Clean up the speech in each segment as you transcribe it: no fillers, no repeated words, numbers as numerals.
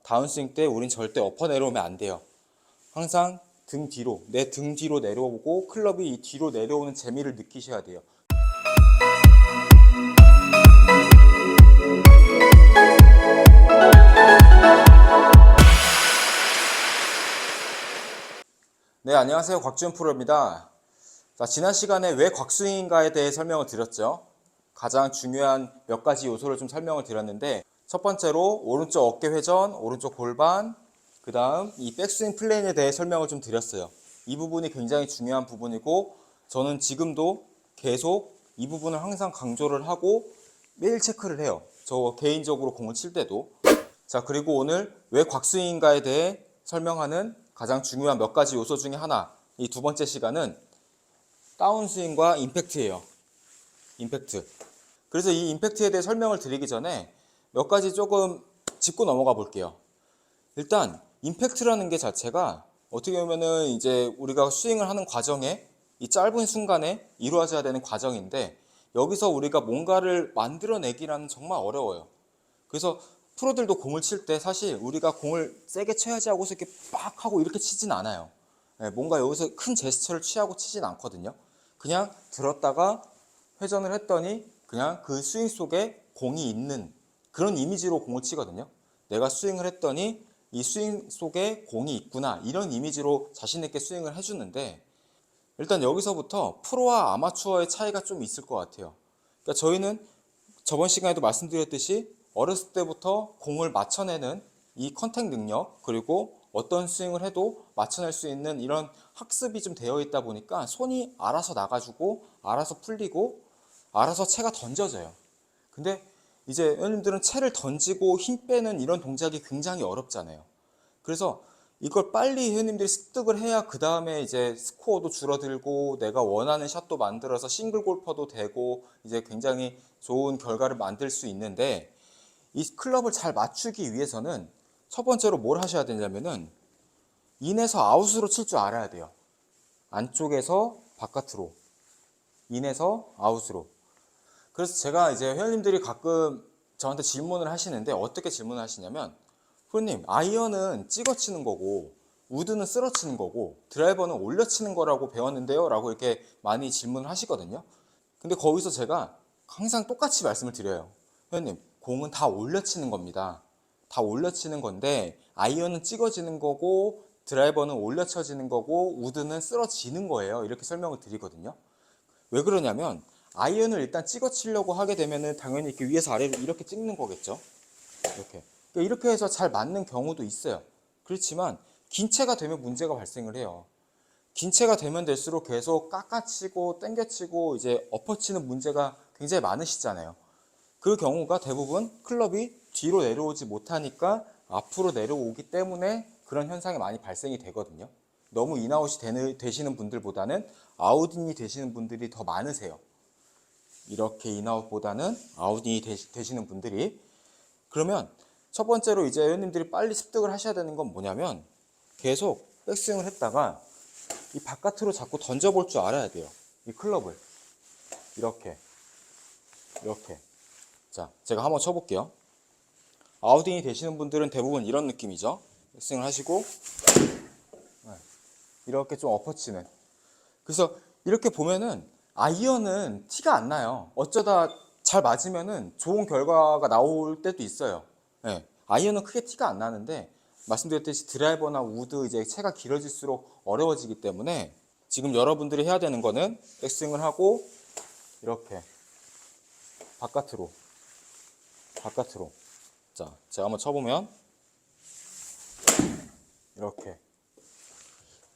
다운스윙 때 우린 절대 엎어 내려오면 안 돼요. 항상 등 뒤로, 내 등 뒤로 내려오고 클럽이 이 뒤로 내려오는 재미를 느끼셔야 돼요. 네, 안녕하세요. 곽지훈 프로입니다. 자, 지난 시간에 왜 곽스윙인가에 대해 설명을 드렸죠. 가장 중요한 몇 가지 요소를 좀 설명을 드렸는데, 첫 번째로 오른쪽 어깨 회전, 오른쪽 골반, 그 다음 이 백스윙 플레인에 대해 설명을 좀 드렸어요. 이 부분이 굉장히 중요한 부분이고, 저는 지금도 계속 이 부분을 항상 강조를 하고 매일 체크를 해요. 저 개인적으로 공을 칠 때도. 자, 그리고 오늘 왜 곽스윙인가에 대해 설명하는 가장 중요한 몇 가지 요소 중에 하나, 이 두 번째 시간은 다운스윙과 임팩트예요. 임팩트. 그래서 이 임팩트에 대해 설명을 드리기 전에 몇 가지 조금 짚고 넘어가 볼게요. 일단 임팩트라는 게 자체가 어떻게 보면은 이제 우리가 스윙을 하는 과정에 이 짧은 순간에 이루어져야 되는 과정인데, 여기서 우리가 뭔가를 만들어내기라는 정말 어려워요. 그래서 프로들도 공을 칠 때 사실 우리가 공을 세게 쳐야지 하고서 이렇게 빡 하고 이렇게 치진 않아요. 뭔가 여기서 큰 제스처를 취하고 치진 않거든요. 그냥 들었다가 회전을 했더니 그냥 그 스윙 속에 공이 있는 그런 이미지로 공을 치거든요. 내가 스윙을 했더니 이 스윙 속에 공이 있구나, 이런 이미지로 자신 있게 스윙을 해주는데, 일단 여기서부터 프로와 아마추어의 차이가 좀 있을 것 같아요. 그러니까 저희는 저번 시간에도 말씀드렸듯이 어렸을 때부터 공을 맞춰내는 이 컨택 능력, 그리고 어떤 스윙을 해도 맞춰낼 수 있는 이런 학습이 좀 되어 있다 보니까 손이 알아서 나가주고 알아서 풀리고 알아서 채가 던져져요. 근데 이제 회원님들은 채를 던지고 힘 빼는 이런 동작이 굉장히 어렵잖아요. 그래서 이걸 빨리 회원님들이 습득을 해야 그 다음에 이제 스코어도 줄어들고 내가 원하는 샷도 만들어서 싱글 골퍼도 되고 이제 굉장히 좋은 결과를 만들 수 있는데, 이 클럽을 잘 맞추기 위해서는 첫 번째로 뭘 하셔야 되냐면은 인에서 아웃으로 칠 줄 알아야 돼요. 안쪽에서 바깥으로, 인에서 아웃으로. 그래서 제가 이제 회원님들이 가끔 저한테 질문을 하시는데, 어떻게 질문을 하시냐면, 프로님, 아이언은 찍어 치는 거고 우드는 쓸어 치는 거고 드라이버는 올려 치는 거라고 배웠는데요 라고 이렇게 많이 질문을 하시거든요. 근데 거기서 제가 항상 똑같이 말씀을 드려요. 회원님, 공은 다 올려 치는 겁니다. 다 올려 치는 건데 아이언은 찍어지는 거고 드라이버는 올려 쳐지는 거고 우드는 쓸어지는 거예요. 이렇게 설명을 드리거든요. 왜 그러냐면, 아이언을 일단 찍어 치려고 하게 되면은 당연히 이렇게 위에서 아래로 이렇게 찍는 거겠죠. 이렇게. 그러니까 이렇게 해서 잘 맞는 경우도 있어요. 그렇지만 긴 채가 되면 문제가 발생을 해요. 긴 채가 되면 될수록 계속 깎아치고 땡겨치고 이제 엎어치는 문제가 굉장히 많으시잖아요. 그 경우가 대부분 클럽이 뒤로 내려오지 못하니까 앞으로 내려오기 때문에 그런 현상이 많이 발생이 되거든요. 너무 인아웃이 되시는 분들보다는 아웃인이 되시는 분들이 더 많으세요. 이렇게 인아웃보다는 아웃인이 되시는 분들이. 그러면 첫 번째로 이제 회원님들이 빨리 습득을 하셔야 되는 건 뭐냐면, 계속 백스윙을 했다가 이 바깥으로 자꾸 던져볼 줄 알아야 돼요. 이 클럽을 이렇게. 자, 제가 한번 쳐볼게요. 아웃인이 되시는 분들은 대부분 이런 느낌이죠. 백스윙을 하시고 이렇게 좀 엎어치는. 그래서 이렇게 보면은 아이언은 티가 안 나요. 어쩌다 잘 맞으면은 좋은 결과가 나올 때도 있어요. 네. 아이언은 크게 티가 안 나는데, 말씀드렸듯이 드라이버나 우드 이제 채가 길어질수록 어려워지기 때문에 지금 여러분들이 해야 되는 거는 백스윙을 하고 이렇게 바깥으로. 자, 제가 한번 쳐보면 이렇게.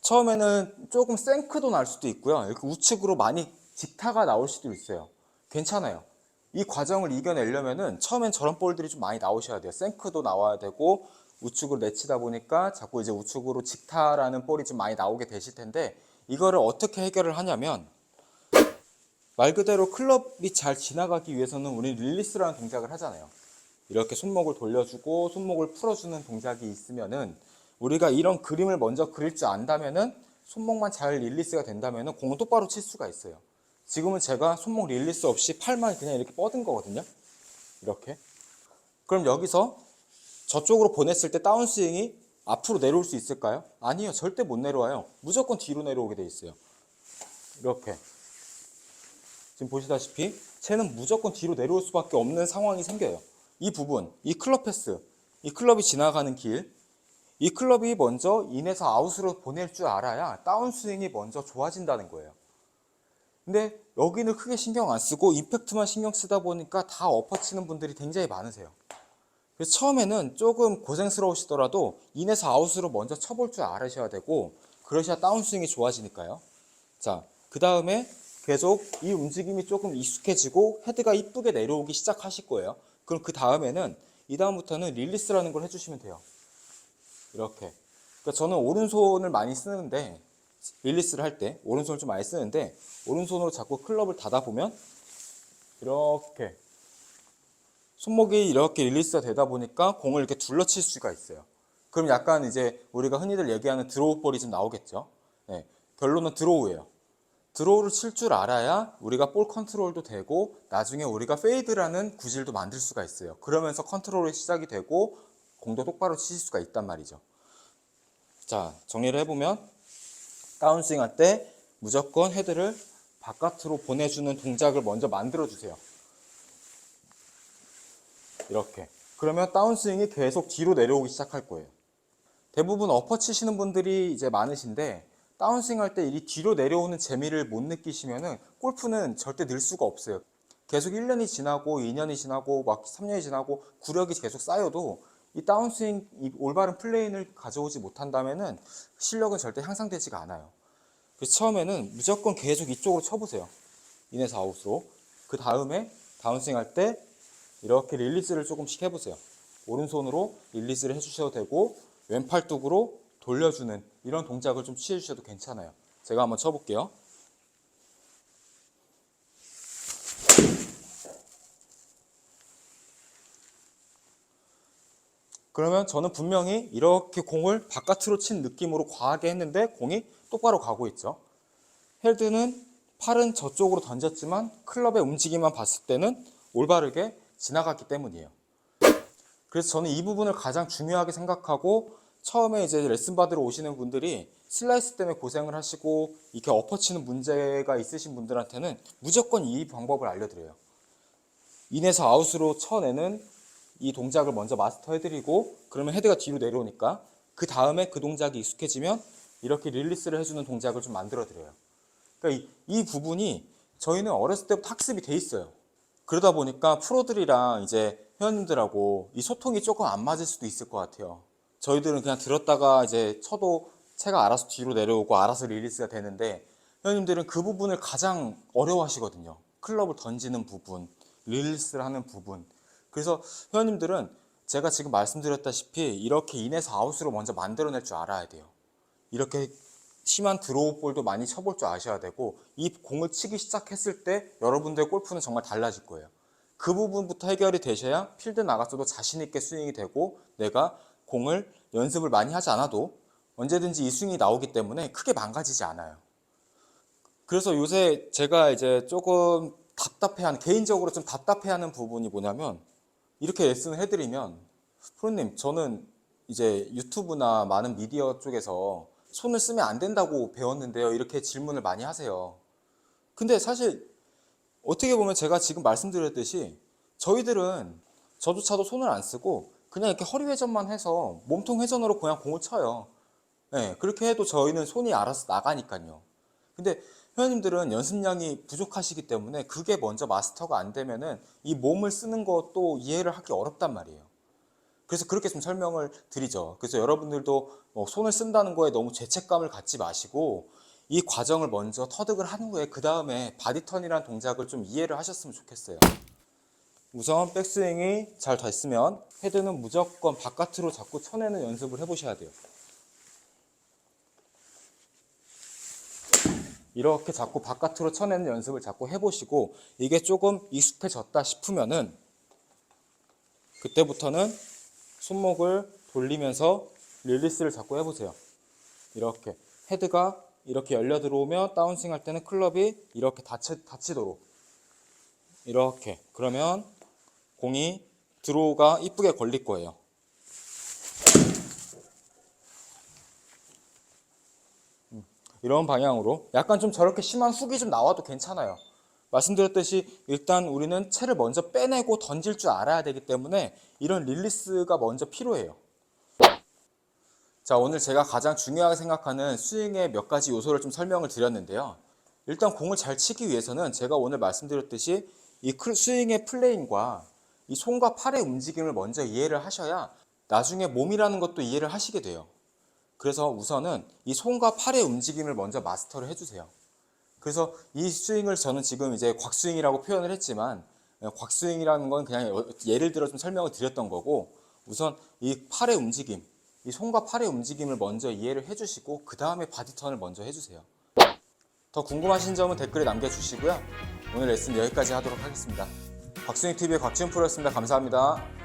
처음에는 조금 생크도 날 수도 있고요. 이렇게 우측으로 많이 직타가 나올 수도 있어요. 괜찮아요. 이 과정을 이겨내려면은 처음엔 저런 볼들이 좀 많이 나오셔야 돼요. 생크도 나와야 되고 우측으로 내치다 보니까 자꾸 이제 우측으로 직타라는 볼이 좀 많이 나오게 되실 텐데, 이거를 어떻게 해결을 하냐면, 말 그대로 클럽이 잘 지나가기 위해서는 우리 릴리스라는 동작을 하잖아요. 이렇게 손목을 돌려주고 손목을 풀어주는 동작이 있으면은, 우리가 이런 그림을 먼저 그릴 줄 안다면은 손목만 잘 릴리스가 된다면은 공을 똑바로 칠 수가 있어요. 지금은 제가 손목 릴리스 없이 팔만 그냥 이렇게 뻗은 거거든요. 이렇게. 그럼 여기서 저쪽으로 보냈을 때 다운스윙이 앞으로 내려올 수 있을까요? 아니요. 절대 못 내려와요. 무조건 뒤로 내려오게 돼 있어요. 이렇게. 지금 보시다시피 채는 무조건 뒤로 내려올 수밖에 없는 상황이 생겨요. 이 부분, 이 클럽 패스, 이 클럽이 지나가는 길, 이 클럽이 먼저 인에서 아웃으로 보낼 줄 알아야 다운스윙이 먼저 좋아진다는 거예요. 근데 여기는 크게 신경 안 쓰고 임팩트만 신경 쓰다 보니까 다 엎어치는 분들이 굉장히 많으세요. 그래서 처음에는 조금 고생스러우시더라도 인에서 아웃으로 먼저 쳐볼 줄 알으셔야 되고, 그러셔야 다운스윙이 좋아지니까요. 자, 그 다음에 계속 이 움직임이 조금 익숙해지고 헤드가 이쁘게 내려오기 시작하실 거예요. 그럼 그 다음에는 이 다음부터는 릴리스라는 걸 해주시면 돼요. 이렇게. 그러니까 저는 오른손을 많이 쓰는데, 릴리스를 할 때 오른손을 좀 많이 쓰는데, 오른손으로 자꾸 클럽을 닫아 보면 이렇게 손목이 이렇게 릴리스가 되다 보니까 공을 이렇게 둘러칠 수가 있어요. 그럼 약간 이제 우리가 흔히들 얘기하는 드로우 볼이 좀 나오겠죠. 네, 결론은 드로우예요. 드로우를 칠 줄 알아야 우리가 볼 컨트롤도 되고 나중에 우리가 페이드라는 구질도 만들 수가 있어요. 그러면서 컨트롤이 시작이 되고 공도 똑바로 치실 수가 있단 말이죠. 자, 정리를 해보면 다운스윙 할 때 무조건 헤드를 바깥으로 보내주는 동작을 먼저 만들어주세요. 이렇게. 그러면 다운스윙이 계속 뒤로 내려오기 시작할 거예요. 대부분 엎어 치시는 분들이 이제 많으신데, 다운스윙 할 때 이 뒤로 내려오는 재미를 못 느끼시면은 골프는 절대 늘 수가 없어요. 계속 1년이 지나고 2년이 지나고 막 3년이 지나고 구력이 계속 쌓여도 이 다운스윙, 이 올바른 플레이를 가져오지 못한다면은 실력은 절대 향상되지가 않아요. 그래서 처음에는 무조건 계속 이쪽으로 쳐보세요. 인에서 아웃으로. 그 다음에 다운스윙 할 때 이렇게 릴리스를 조금씩 해보세요. 오른손으로 릴리스를 해주셔도 되고 왼팔뚝으로 돌려주는 이런 동작을 좀 취해주셔도 괜찮아요. 제가 한번 쳐볼게요. 그러면 저는 분명히 이렇게 공을 바깥으로 친 느낌으로 과하게 했는데 공이 똑바로 가고 있죠. 헤드는 팔은 저쪽으로 던졌지만 클럽의 움직임만 봤을 때는 올바르게 지나갔기 때문이에요. 그래서 저는 이 부분을 가장 중요하게 생각하고, 처음에 이제 레슨 받으러 오시는 분들이 슬라이스 때문에 고생을 하시고 이렇게 엎어치는 문제가 있으신 분들한테는 무조건 이 방법을 알려드려요. 인에서 아웃으로 쳐내는 이 동작을 먼저 마스터해드리고, 그러면 헤드가 뒤로 내려오니까 그 다음에 그 동작이 익숙해지면 이렇게 릴리스를 해주는 동작을 좀 만들어드려요. 그러니까 이 부분이 저희는 어렸을 때부터 학습이 돼 있어요. 그러다 보니까 프로들이랑 이제 회원님들하고 이 소통이 조금 안 맞을 수도 있을 것 같아요. 저희들은 그냥 들었다가 이제 쳐도 채가 알아서 뒤로 내려오고 알아서 릴리스가 되는데, 회원님들은 그 부분을 가장 어려워하시거든요. 클럽을 던지는 부분, 릴리스를 하는 부분. 그래서 회원님들은 제가 지금 말씀드렸다시피 이렇게 인에서 아웃으로 먼저 만들어낼 줄 알아야 돼요. 이렇게 심한 드로우 볼도 많이 쳐볼 줄 아셔야 되고, 이 공을 치기 시작했을 때 여러분들의 골프는 정말 달라질 거예요. 그 부분부터 해결이 되셔야 필드 나가서도 자신 있게 스윙이 되고, 내가 공을 연습을 많이 하지 않아도 언제든지 이 스윙이 나오기 때문에 크게 망가지지 않아요. 그래서 요새 제가 이제 조금 개인적으로 좀 답답해하는 부분이 뭐냐면, 이렇게 레슨을 해드리면 프로님, 저는 이제 유튜브나 많은 미디어 쪽에서 손을 쓰면 안 된다고 배웠는데요, 이렇게 질문을 많이 하세요. 근데 사실 어떻게 보면 제가 지금 말씀드렸듯이 저희들은 저조차도 손을 안 쓰고 그냥 이렇게 허리 회전만 해서 몸통 회전으로 그냥 공을 쳐요. 네, 그렇게 해도 저희는 손이 알아서 나가니까요. 근데 회원님들은 연습량이 부족하시기 때문에 그게 먼저 마스터가 안 되면은 이 몸을 쓰는 것도 이해를 하기 어렵단 말이에요. 그래서 그렇게 좀 설명을 드리죠. 그래서 여러분들도 손을 쓴다는 거에 너무 죄책감을 갖지 마시고 이 과정을 먼저 터득을 한 후에 그 다음에 바디턴이라는 동작을 좀 이해를 하셨으면 좋겠어요. 우선 백스윙이 잘 됐으면 헤드는 무조건 바깥으로 자꾸 쳐내는 연습을 해보셔야 돼요. 이렇게 자꾸 바깥으로 쳐내는 연습을 자꾸 해보시고, 이게 조금 익숙해졌다 싶으면은 그때부터는 손목을 돌리면서 릴리스를 자꾸 해보세요. 이렇게 헤드가 이렇게 열려 들어오면 다운스윙 할 때는 클럽이 이렇게 닫히도록 이렇게. 그러면 공이 드로우가 이쁘게 걸릴 거예요. 이런 방향으로 약간 좀 저렇게 심한 훅이 좀 나와도 괜찮아요. 말씀드렸듯이 일단 우리는 채를 먼저 빼내고 던질 줄 알아야 되기 때문에 이런 릴리스가 먼저 필요해요. 자, 오늘 제가 가장 중요하게 생각하는 스윙의 몇 가지 요소를 좀 설명을 드렸는데요. 일단 공을 잘 치기 위해서는 제가 오늘 말씀드렸듯이 이 스윙의 플레인과 이 손과 팔의 움직임을 먼저 이해를 하셔야 나중에 몸이라는 것도 이해를 하시게 돼요. 그래서 우선은 이 손과 팔의 움직임을 먼저 마스터를 해주세요. 그래서 이 스윙을 저는 지금 이제 곽스윙이라고 표현을 했지만 곽스윙이라는 건 그냥 예를 들어 좀 설명을 드렸던 거고, 우선 이 팔의 움직임, 이 손과 팔의 움직임을 먼저 이해를 해주시고 그 다음에 바디턴을 먼저 해주세요. 더 궁금하신 점은 댓글에 남겨주시고요. 오늘 레슨 여기까지 하도록 하겠습니다. 곽스윙TV의 곽지훈 프로였습니다. 감사합니다.